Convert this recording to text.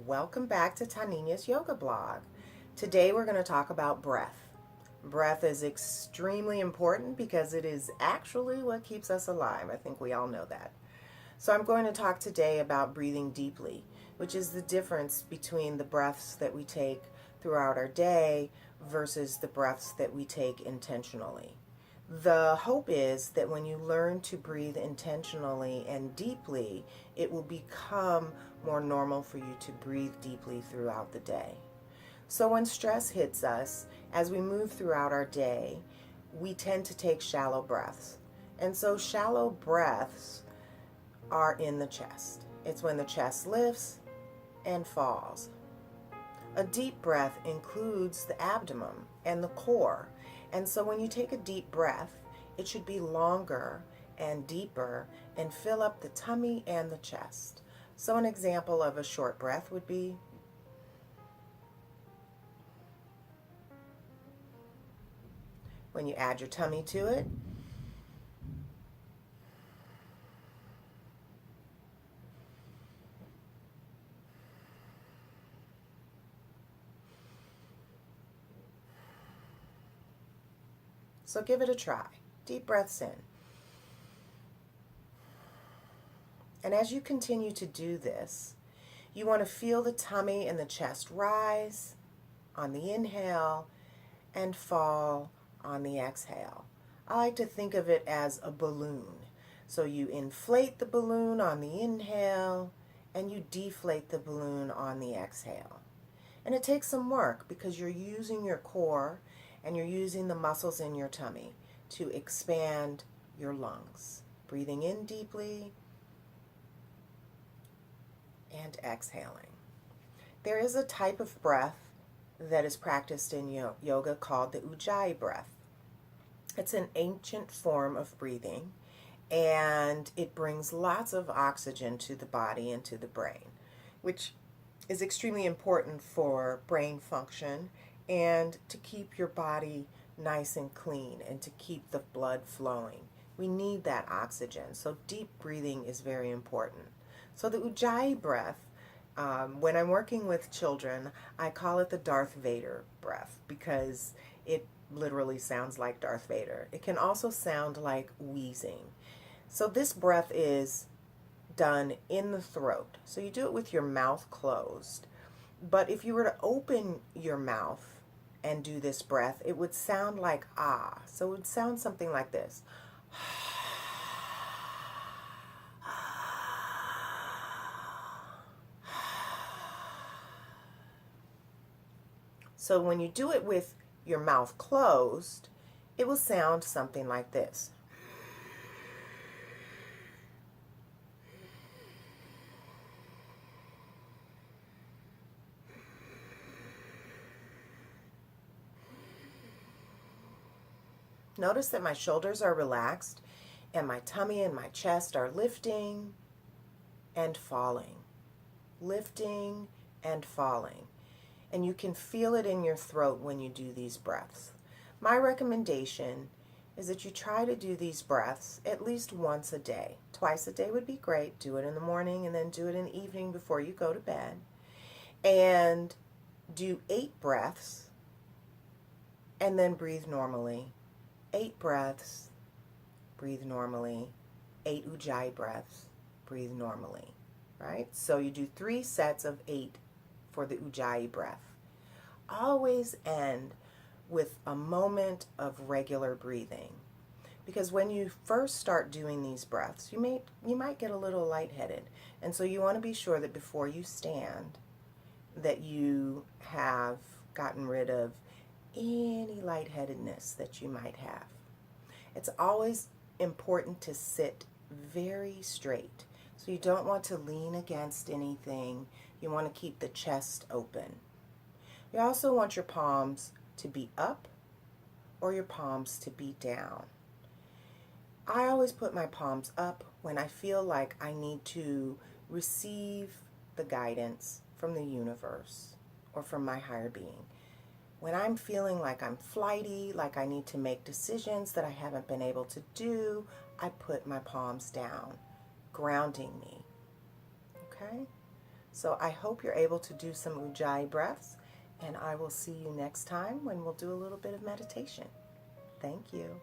Welcome back to Tanya's Yoga Blog. Today we're going to talk about breath. Breath is extremely important because it is actually what keeps us alive. I think we all know that. So I'm going to talk today about breathing deeply, which is the difference between the breaths that we take throughout our day versus the breaths that we take intentionally. The hope is that when you learn to breathe intentionally and deeply, it will become more normal for you to breathe deeply throughout the day. So when stress hits us, as we move throughout our day, we tend to take shallow breaths. And so shallow breaths are in the chest. It's when the chest lifts and falls. A deep breath includes the abdomen and the core. And so when you take a deep breath, it should be longer and deeper and fill up the tummy and the chest. So an example of a short breath would be when you add your tummy to it. So give it a try. Deep breaths in. And as you continue to do this, you want to feel the tummy and the chest rise on the inhale and fall on the exhale. I like to think of it as a balloon. So you inflate the balloon on the inhale and you deflate the balloon on the exhale. And it takes some work because you're using your core and you're using the muscles in your tummy to expand your lungs. Breathing in deeply and exhaling. There is a type of breath that is practiced in yoga called the Ujjayi breath. It's an ancient form of breathing, and it brings lots of oxygen to the body and to the brain, which is extremely important for brain function and to keep your body nice and clean and to keep the blood flowing. We need that oxygen, so deep breathing is very important. So the Ujjayi breath, when I'm working with children, I call it the Darth Vader breath because it literally sounds like Darth Vader. It can also sound like wheezing. So this breath is done in the throat. So you do it with your mouth closed. But if you were to open your mouth and do this breath, it would sound like ah. So it would sound something like this. So when you do it with your mouth closed, it will sound something like this. Notice that my shoulders are relaxed and my tummy and my chest are lifting and falling. Lifting and falling. And you can feel it in your throat when you do these breaths. My recommendation is that you try to do these breaths at least once a day. Twice a day would be great. Do it in the morning and then do it in the evening before you go to bed. And do 8 breaths and then breathe normally. 8 breaths, breathe normally. 8 Ujjayi breaths, breathe normally. Right? So you do 3 sets of 8 for the Ujjayi breath. Always end with a moment of regular breathing. Because when you first start doing these breaths, you might get a little lightheaded. And so you want to be sure that before you stand, that you have gotten rid of any lightheadedness that you might have. It's always important to sit very straight. So you don't want to lean against anything. You want to keep the chest open. You also want your palms to be up or your palms to be down. I always put my palms up when I feel like I need to receive the guidance from the universe or from my higher being. When I'm feeling like I'm flighty, like I need to make decisions that I haven't been able to do, I put my palms down, grounding me. Okay? So I hope you're able to do some Ujjayi breaths, and I will see you next time when we'll do a little bit of meditation. Thank you.